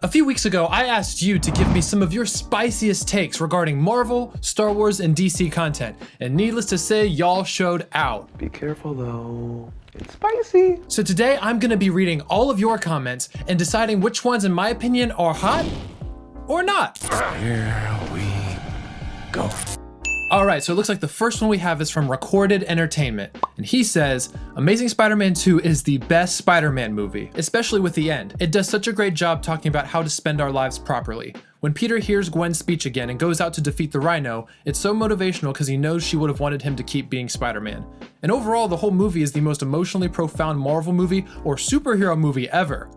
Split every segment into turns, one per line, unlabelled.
A few weeks ago, I asked you to give me some of your spiciest takes regarding Marvel, Star Wars, and DC content, and needless to say, y'all showed out.
Be careful though, it's spicy.
So today, I'm gonna be reading all of your comments and deciding which ones, in my opinion, are hot or not.
Here we go.
All right, so it looks like the first one we have is from Recorded Entertainment, and he says, Amazing Spider-Man 2 is the best Spider-Man movie, especially with the end. It does such a great job talking about how to spend our lives properly. When Peter hears Gwen's speech again and goes out to defeat the Rhino, it's so motivational because he knows she would have wanted him to keep being Spider-Man. And overall, the whole movie is the most emotionally profound Marvel movie or superhero movie ever.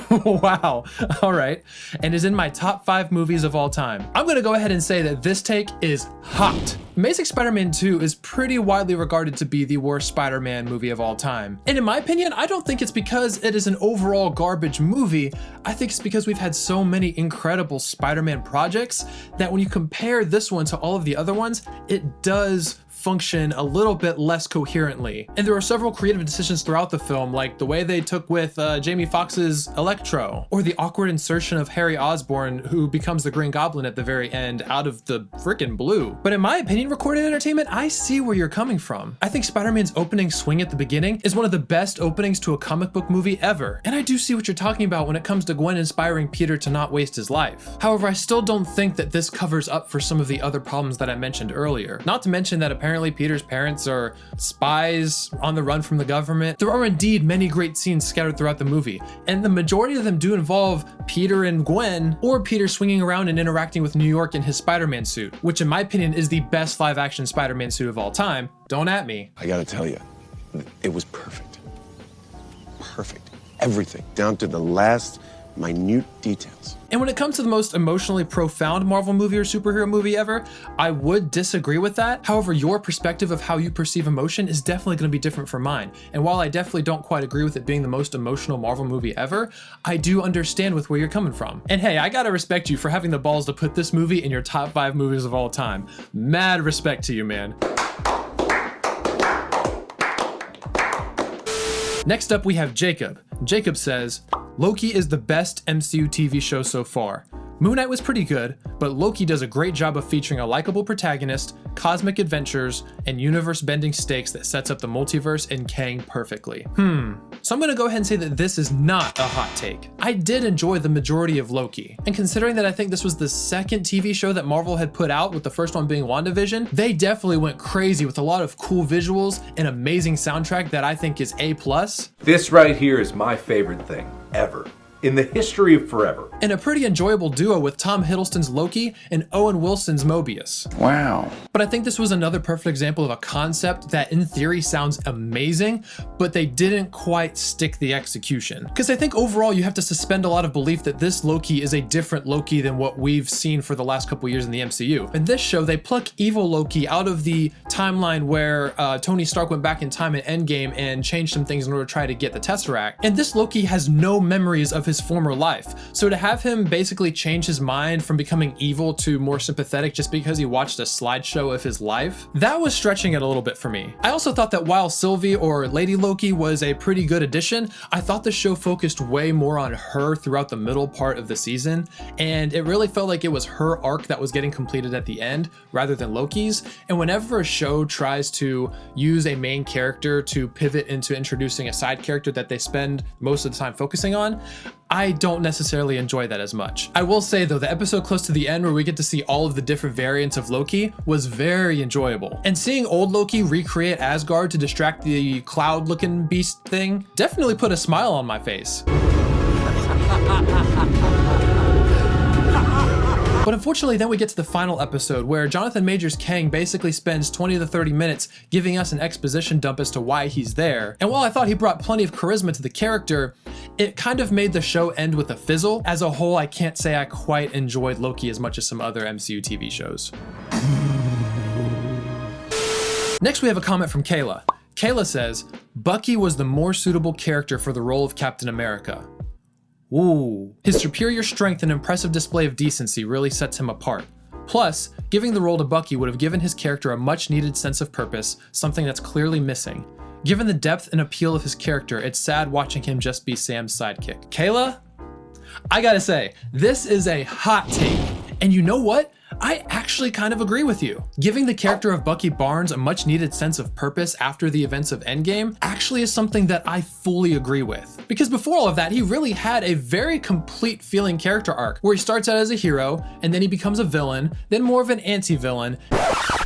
Wow, all right, and is in my top 5 movies of all time. I'm gonna go ahead and say that this take is hot. Amazing Spider-Man 2 is pretty widely regarded to be the worst Spider-Man movie of all time. And in my opinion, I don't think it's because it is an overall garbage movie. I think it's because we've had so many incredible Spider-Man projects that when you compare this one to all of the other ones, it does function a little bit less coherently. And there are several creative decisions throughout the film, like the way they took with Jamie Foxx's Electro, or the awkward insertion of Harry Osborn, who becomes the Green Goblin at the very end out of the freaking blue. But in my opinion, Recorded Entertainment, I see where you're coming from. I think Spider-Man's opening swing at the beginning is one of the best openings to a comic book movie ever. And I do see what you're talking about when it comes to Gwen inspiring Peter to not waste his life. However, I still don't think that this covers up for some of the other problems that I mentioned earlier. Not to mention that apparently Peter's parents are spies on the run from the government. There are indeed many great scenes scattered throughout the movie, and the majority of them do involve Peter and Gwen, or Peter swinging around and interacting with New York in his Spider-Man suit, which in my opinion is the best live-action Spider-Man suit of all time. Don't at me.
I gotta tell you, it was perfect. Perfect. Everything, down to the last minute details.
And when it comes to the most emotionally profound Marvel movie or superhero movie ever, I would disagree with that. However, your perspective of how you perceive emotion is definitely going to be different from mine. And while I definitely don't quite agree with it being the most emotional Marvel movie ever, I do understand with where you're coming from. And hey, I gotta respect you for having the balls to put this movie in your top 5 movies of all time. Mad respect to you, man. Next up, we have Jacob. Jacob says, Loki is the best MCU TV show so far. Moon Knight was pretty good, but Loki does a great job of featuring a likable protagonist, cosmic adventures, and universe-bending stakes that sets up the multiverse and Kang perfectly. So I'm gonna go ahead and say that this is not a hot take. I did enjoy the majority of Loki, and considering that I think this was the second TV show that Marvel had put out, with the first one being WandaVision, they definitely went crazy with a lot of cool visuals and amazing soundtrack that I think is A+.
This right here is my favorite thing ever in the history of forever.
And a pretty enjoyable duo with Tom Hiddleston's Loki and Owen Wilson's Mobius.
Wow.
But I think this was another perfect example of a concept that in theory sounds amazing, but they didn't quite stick the execution. Because I think overall you have to suspend a lot of belief that this Loki is a different Loki than what we've seen for the last couple years in the MCU. In this show, they pluck evil Loki out of the timeline where Tony Stark went back in time in Endgame and changed some things in order to try to get the Tesseract. And this Loki has no memories of his former life. So to have him basically change his mind from becoming evil to more sympathetic just because he watched a slideshow of his life, that was stretching it a little bit for me. I also thought that while Sylvie or Lady Loki was a pretty good addition, I thought the show focused way more on her throughout the middle part of the season, and it really felt like it was her arc that was getting completed at the end rather than Loki's. And whenever a show tries to use a main character to pivot into introducing a side character that they spend most of the time focusing on, I don't necessarily enjoy that as much. I will say though, the episode close to the end where we get to see all of the different variants of Loki was very enjoyable. And seeing old Loki recreate Asgard to distract the cloud-looking beast thing definitely put a smile on my face. But unfortunately, then we get to the final episode where Jonathan Majors Kang basically spends 20 to 30 minutes giving us an exposition dump as to why he's there. And while I thought he brought plenty of charisma to the character, it kind of made the show end with a fizzle. As a whole, I can't say I quite enjoyed Loki as much as some other MCU TV shows. Next, we have a comment from Kayla. Kayla says, Bucky was the more suitable character for the role of Captain America. Ooh. His superior strength and impressive display of decency really sets him apart. Plus, giving the role to Bucky would have given his character a much needed sense of purpose, something that's clearly missing. Given the depth and appeal of his character, it's sad watching him just be Sam's sidekick. Kayla, I gotta say, this is a hot take. And you know what? I actually kind of agree with you. Giving the character of Bucky Barnes a much needed sense of purpose after the events of Endgame actually is something that I fully agree with. Because before all of that, he really had a very complete feeling character arc where he starts out as a hero and then he becomes a villain, then more of an anti-villain.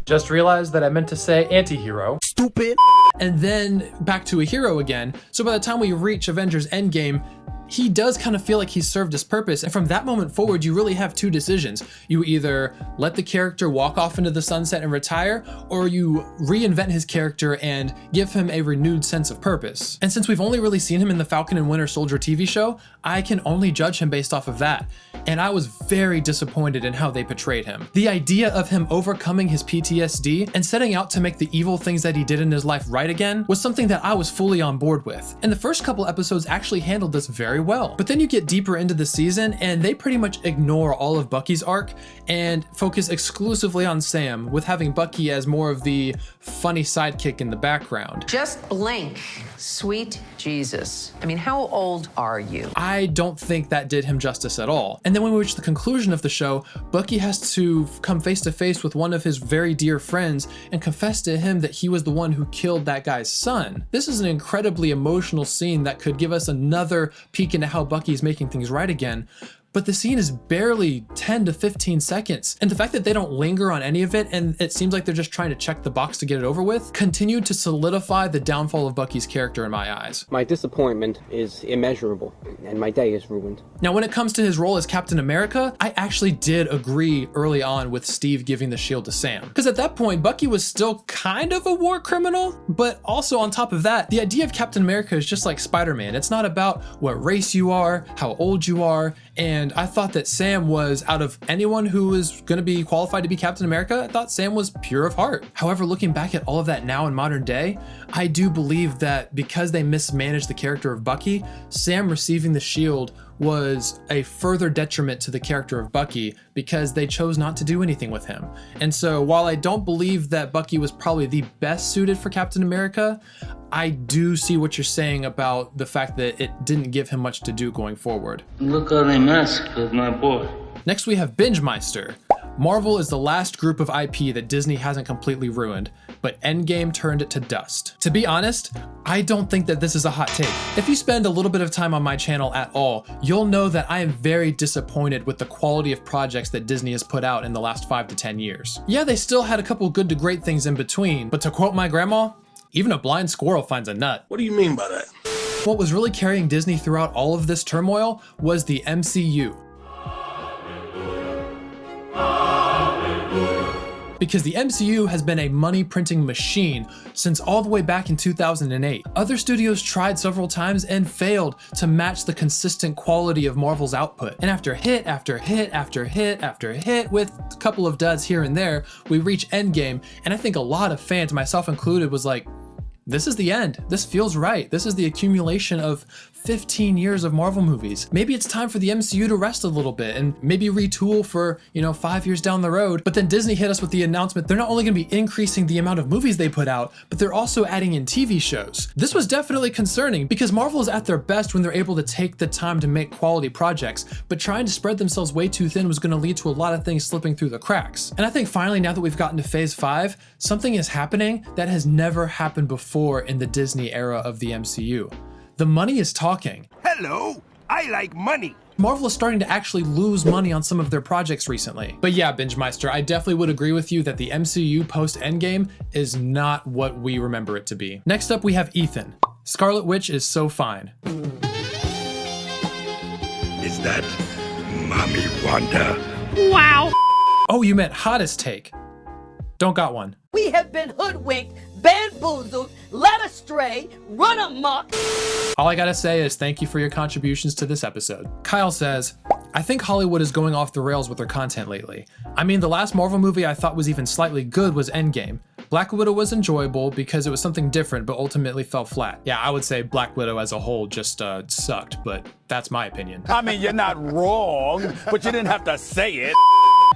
Just realized that I meant to say anti-hero. Stupid. And then back to a hero again. So by the time we reach Avengers Endgame, he does kind of feel like he's served his purpose. And from that moment forward, you really have two decisions. You either let the character walk off into the sunset and retire, or you reinvent his character and give him a renewed sense of purpose. And since we've only really seen him in the Falcon and Winter Soldier TV show, I can only judge him based off of that. And I was very disappointed in how they portrayed him. The idea of him overcoming his PTSD and setting out to make the evil things that he did in his life right again was something that I was fully on board with. And the first couple episodes actually handled this very well. But then you get deeper into the season and they pretty much ignore all of Bucky's arc and focus exclusively on Sam, with having Bucky as more of the funny sidekick in the background.
Just blink, sweet Jesus. I mean, how old are you?
I don't think that did him justice at all. And then when we reach the conclusion of the show, Bucky has to come face to face with one of his very dear friends and confess to him that he was the one who killed that guy's son. This is an incredibly emotional scene that could give us another peek into how Bucky's making things right again. But the scene is barely 10 to 15 seconds. And the fact that they don't linger on any of it, and it seems like they're just trying to check the box to get it over with, continued to solidify the downfall of Bucky's character in my eyes.
My disappointment is immeasurable, and my day is ruined.
Now, when it comes to his role as Captain America, I actually did agree early on with Steve giving the shield to Sam. Because at that point, Bucky was still kind of a war criminal, but also on top of that, the idea of Captain America is just like Spider-Man. It's not about what race you are, how old you are, and I thought that Sam was, out of anyone who was going to be qualified to be Captain America, I thought Sam was pure of heart. However, looking back at all of that now in modern day, I do believe that because they mismanaged the character of Bucky, Sam receiving the shield was a further detriment to the character of Bucky because they chose not to do anything with him. And so while I don't believe that Bucky was probably the best suited for Captain America, I do see what you're saying about the fact that it didn't give him much to do going forward.
Look how they massacred my boy.
Next we have Bingemeister. Marvel is the last group of IP that Disney hasn't completely ruined, but Endgame turned it to dust. To be honest, I don't think that this is a hot take. If you spend a little bit of time on my channel at all, you'll know that I am very disappointed with the quality of projects that Disney has put out in the last 5 to 10 years. Yeah, they still had a couple good to great things in between, but to quote my grandma, even a blind squirrel finds a nut.
What do you mean by that?
What was really carrying Disney throughout all of this turmoil was the MCU. Because the MCU has been a money printing machine since all the way back in 2008. Other studios tried several times and failed to match the consistent quality of Marvel's output. And after hit after hit after hit after hit, with a couple of duds here and there, we reach Endgame, and I think a lot of fans, myself included, was like, this is the end. This feels right. This is the accumulation of 15 years of Marvel movies. Maybe it's time for the MCU to rest a little bit and maybe retool for, 5 years down the road. But then Disney hit us with the announcement they're not only going to be increasing the amount of movies they put out, but they're also adding in TV shows. This was definitely concerning because Marvel is at their best when they're able to take the time to make quality projects, but trying to spread themselves way too thin was going to lead to a lot of things slipping through the cracks. And I think finally, now that we've gotten to phase 5, something is happening that has never happened before in the Disney era of the MCU. The money is talking.
Hello, I like money.
Marvel is starting to actually lose money on some of their projects recently. But yeah, Bingemeister, I definitely would agree with you that the MCU post-Endgame is not what we remember it to be. Next up, we have Ethan. Scarlet Witch is so fine.
Is that Mommy Wanda?
Wow.
Oh, you meant hottest take. Don't got one.
We have been hoodwinked, bamboozled, led astray, run amok.
All I gotta say is thank you for your contributions to this episode. Kyle says, I think Hollywood is going off the rails with their content lately. I mean, the last Marvel movie I thought was even slightly good was Endgame. Black Widow was enjoyable because it was something different, but ultimately fell flat. Yeah, I would say Black Widow as a whole just sucked, but that's my opinion.
I mean, you're not wrong, but you didn't have to say it.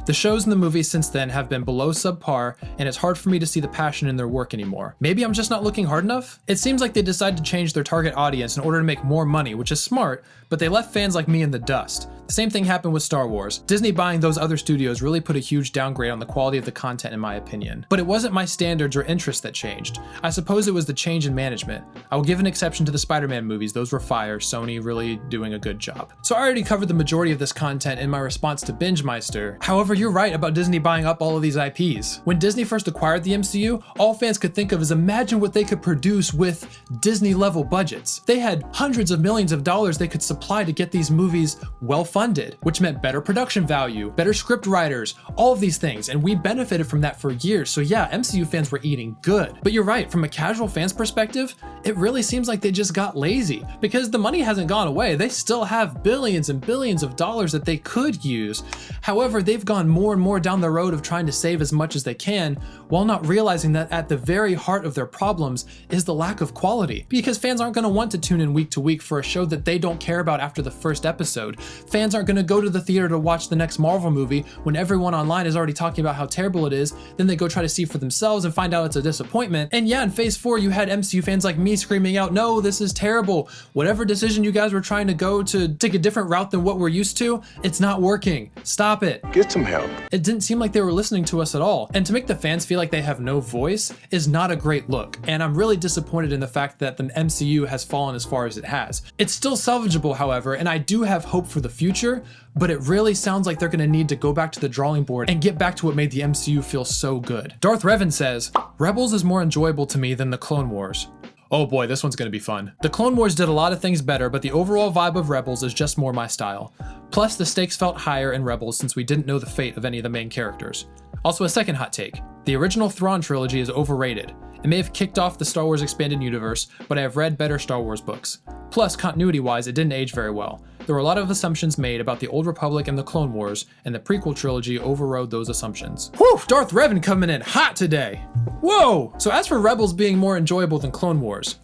The shows and the movies since then have been below subpar, and it's hard for me to see the passion in their work anymore. Maybe I'm just not looking hard enough? It seems like they decided to change their target audience in order to make more money, which is smart, but they left fans like me in the dust. The same thing happened with Star Wars. Disney buying those other studios really put a huge downgrade on the quality of the content in my opinion. But it wasn't my standards or interests that changed. I suppose it was the change in management. I will give an exception to the Spider-Man movies. Those were fire. Sony really doing a good job. So I already covered the majority of this content in my response to BingeMeister. However, you're right about Disney buying up all of these IPs. When Disney first acquired the MCU, all fans could think of is imagine what they could produce with Disney level budgets. They had hundreds of millions of dollars they could supply to get these movies well funded, which meant better production value, better script writers, all of these things, and we benefited from that for years. So yeah, MCU fans were eating good. But you're right, from a casual fan's perspective, it really seems like they just got lazy because the money hasn't gone away. They still have billions and billions of dollars that they could use. However, they've gone more and more down the road of trying to save as much as they can while not realizing that at the very heart of their problems is the lack of quality. Because fans aren't going to want to tune in week to week for a show that they don't care about after the first episode. Fans aren't going to go to the theater to watch the next Marvel movie when everyone online is already talking about how terrible it is. Then they go try to see for themselves and find out it's a disappointment. And yeah, in phase 4, you had MCU fans like me screaming out, no, this is terrible. Whatever decision you guys were trying to go to take a different route than what we're used to, it's not working. Stop it.
Get some help.
It didn't seem like they were listening to us at all. And to make the fans feel like they have no voice is not a great look. And I'm really disappointed in the fact that the MCU has fallen as far as it has. It's still salvageable, however, and I do have hope for the future, but it really sounds like they're going to need to go back to the drawing board and get back to what made the MCU feel so good. Darth Revan says, Rebels is more enjoyable to me than the Clone Wars. Oh boy, this one's gonna be fun. The Clone Wars did a lot of things better, but the overall vibe of Rebels is just more my style. Plus, the stakes felt higher in Rebels since we didn't know the fate of any of the main characters. Also, a second hot take. The original Thrawn trilogy is overrated. It may have kicked off the Star Wars expanded universe, but I have read better Star Wars books. Plus, continuity-wise, it didn't age very well. There were a lot of assumptions made about the Old Republic and the Clone Wars, and the prequel trilogy overrode those assumptions. Whew, Darth Revan coming in hot today. Whoa! So as for Rebels being more enjoyable than Clone Wars,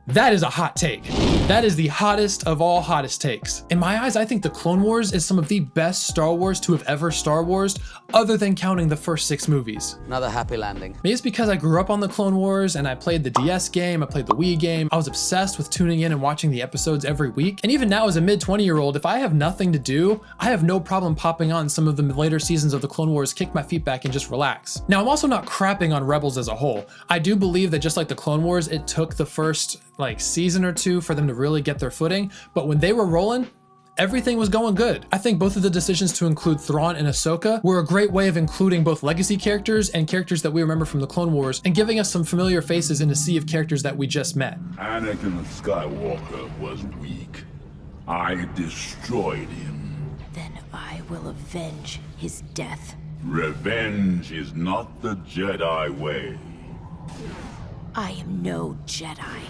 that is a hot take. That is the hottest of all hottest takes. In my eyes, I think the Clone Wars is some of the best Star Wars to have ever Star Warsed, other than counting the first 6 movies.
Another happy landing.
Maybe it's because I grew up on the Clone Wars and I played the DS game, I played the Wii game. I was obsessed with tuning in and watching the episodes every week. And even now as a mid-20-year-old, if I have nothing to do, I have no problem popping on some of the later seasons of the Clone Wars, kick my feet back and just relax. Now, I'm also not crapping on Rebels as a whole. I do believe that just like the Clone Wars, it took the first season or 2 for them to really get their footing, but when they were rolling, everything was going good. I think both of the decisions to include Thrawn and Ahsoka were a great way of including both legacy characters and characters that we remember from the Clone Wars and giving us some familiar faces in a sea of characters that we just met.
Anakin Skywalker was weak. I destroyed him.
Then I will avenge his death.
Revenge is not the Jedi way.
I am no Jedi.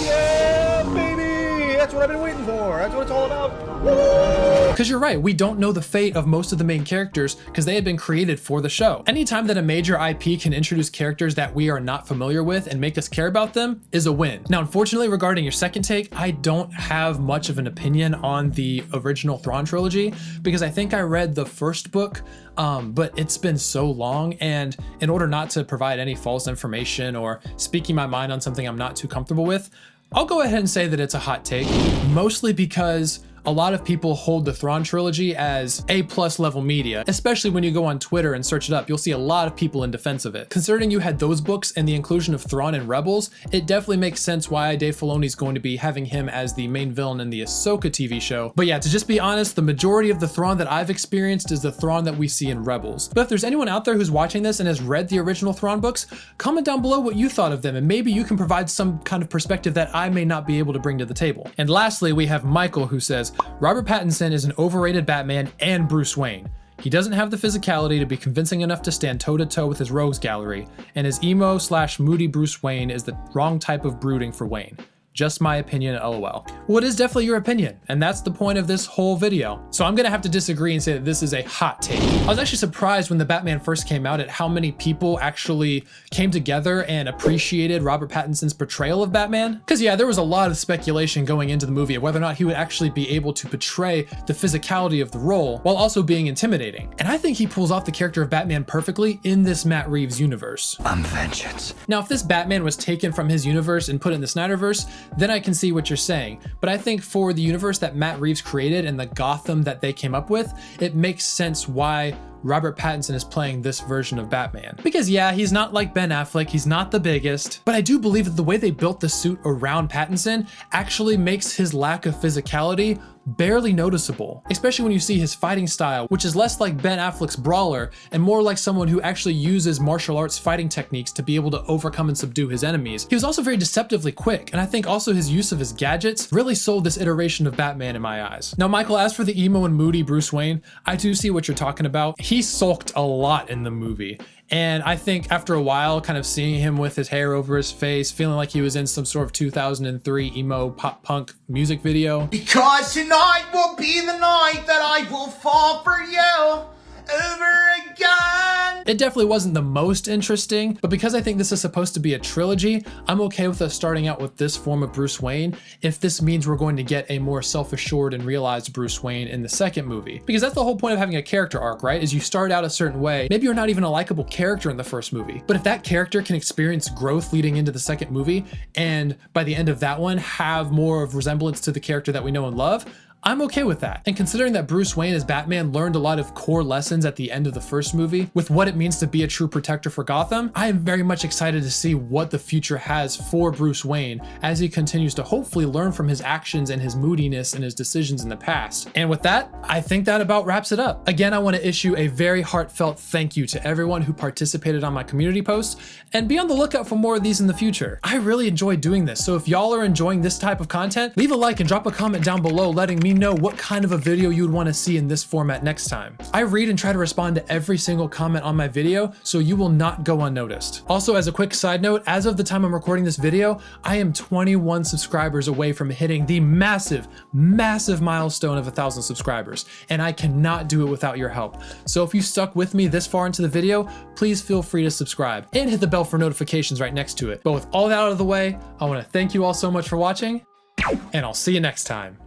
Yeah, baby! That's what I've been waiting for. That's what it's all about.
Because you're right, we don't know the fate of most of the main characters because they had been created for the show. Anytime that a major IP can introduce characters that we are not familiar with and make us care about them is a win. Now, unfortunately, regarding your second take, I don't have much of an opinion on the original Thrawn trilogy because I think I read the first book, but it's been so long, and in order not to provide any false information or speaking my mind on something I'm not too comfortable with, I'll go ahead and say that it's a hot take, mostly because a lot of people hold the Thrawn trilogy as A+ level media, especially when you go on Twitter and search it up. You'll see a lot of people in defense of it. Considering you had those books and the inclusion of Thrawn in Rebels, it definitely makes sense why Dave Filoni's going to be having him as the main villain in the Ahsoka TV show. But yeah, to just be honest, the majority of the Thrawn that I've experienced is the Thrawn that we see in Rebels. But if there's anyone out there who's watching this and has read the original Thrawn books, comment down below what you thought of them, and maybe you can provide some kind of perspective that I may not be able to bring to the table. And lastly, we have Michael, who says, Robert Pattinson is an overrated Batman and Bruce Wayne. He doesn't have the physicality to be convincing enough to stand toe-to-toe with his rogues gallery, and his emo/moody Bruce Wayne is the wrong type of brooding for Wayne. Just my opinion, LOL. Well, it is definitely your opinion, and that's the point of this whole video. So I'm gonna have to disagree and say that this is a hot take. I was actually surprised when the Batman first came out at how many people actually came together and appreciated Robert Pattinson's portrayal of Batman. Because yeah, there was a lot of speculation going into the movie of whether or not he would actually be able to portray the physicality of the role while also being intimidating. And I think he pulls off the character of Batman perfectly in this Matt Reeves universe.
I'm vengeance.
Now, if this Batman was taken from his universe and put in the Snyderverse, then I can see what you're saying. But I think for the universe that Matt Reeves created and the Gotham that they came up with, it makes sense why Robert Pattinson is playing this version of Batman. Because yeah, he's not like Ben Affleck, he's not the biggest, but I do believe that the way they built the suit around Pattinson actually makes his lack of physicality barely noticeable, especially when you see his fighting style, which is less like Ben Affleck's brawler and more like someone who actually uses martial arts fighting techniques to be able to overcome and subdue his enemies. He was also very deceptively quick, and I think also his use of his gadgets really sold this iteration of Batman in my eyes. Now, Michael, as for the emo and moody Bruce Wayne, I do see what you're talking about. He sulked a lot in the movie. And I think after a while, kind of seeing him with his hair over his face, feeling like he was in some sort of 2003 emo pop punk music video.
Because tonight will be the night that I will fall for you over again.
It definitely wasn't the most interesting, but because I think this is supposed to be a trilogy, I'm okay with us starting out with this form of Bruce Wayne if this means we're going to get a more self-assured and realized Bruce Wayne in the second movie. Because that's the whole point of having a character arc, right? Is you start out a certain way, maybe you're not even a likable character in the first movie, but if that character can experience growth leading into the second movie, and by the end of that one have more of resemblance to the character that we know and love, I'm okay with that. And considering that Bruce Wayne as Batman learned a lot of core lessons at the end of the first movie with what it means to be a true protector for Gotham, I am very much excited to see what the future has for Bruce Wayne as he continues to hopefully learn from his actions and his moodiness and his decisions in the past. And with that, I think that about wraps it up. Again, I want to issue a very heartfelt thank you to everyone who participated on my community posts, and be on the lookout for more of these in the future. I really enjoyed doing this, so if y'all are enjoying this type of content, leave a like and drop a comment down below letting me know what kind of a video you would want to see in this format next time. I read and try to respond to every single comment on my video, so you will not go unnoticed. Also, as a quick side note, as of the time I'm recording this video, I am 21 subscribers away from hitting the massive milestone of 1,000 subscribers, and I cannot do it without your help. So if you stuck with me this far into the video, please feel free to subscribe and hit the bell for notifications right next to it. But with all that out of the way, I want to thank you all so much for watching, and I'll see you next time.